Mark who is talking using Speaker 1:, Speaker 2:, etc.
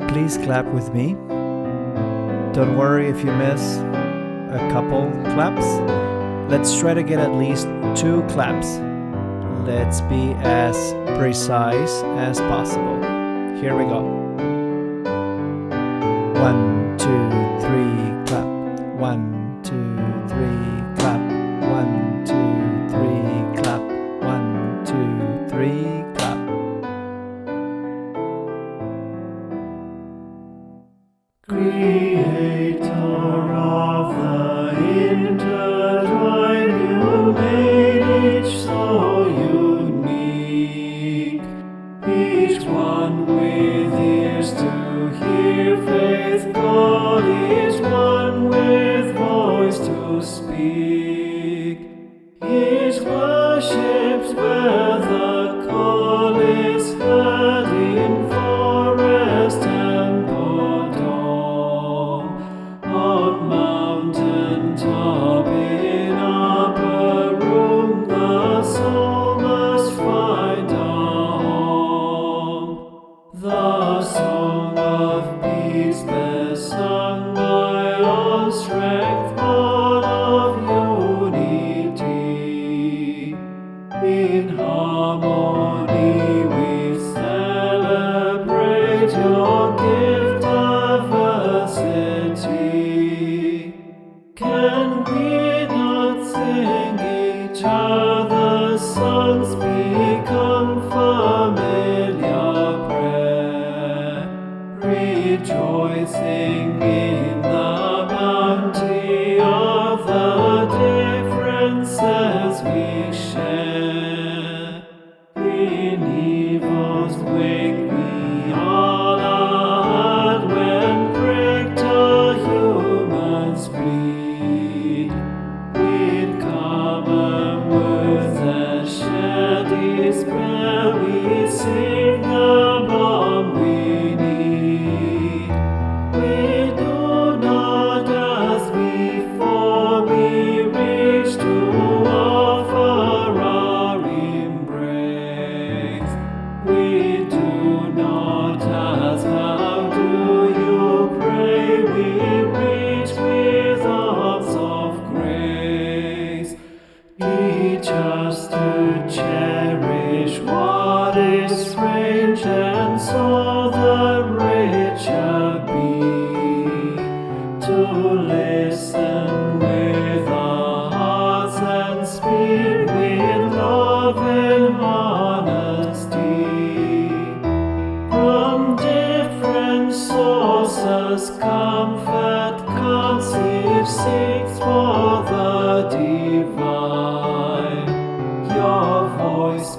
Speaker 1: Please clap with me. Don't worry if you miss a couple claps. Let's try to get at least 2 claps. Let's be as precise as possible. Here we go. 1, 2, 3, clap. 1, 2, 3, clap. 1, 2, 3, clap. 1, 2, 3, clap.
Speaker 2: Creator of the intertwined, you made each so unique, each one with ears to hear faith call, each one with voice to speak, each worships where the call is heard in forest and on mountain top, in upper room, the soul must find a home. The song of peace best sung by all, strength born of unity. In harmony we celebrate your gift diversity. Can we not sing each other's songs, become familiar prayer, rejoicing in the bounty of the differences we share? In evil's wake we all are heard when pricked a human's bleed. With common words that share despair, we sing the balm we need. We do not ask before we reach to offer our embrace. We do not ask, how do you pray? We reach with arms of grace, each us to cherish what is strange, and so the richer be, to listen with our hearts and speak with love and honesty. From different sources comfort comes, each seeks for the divine. Your voice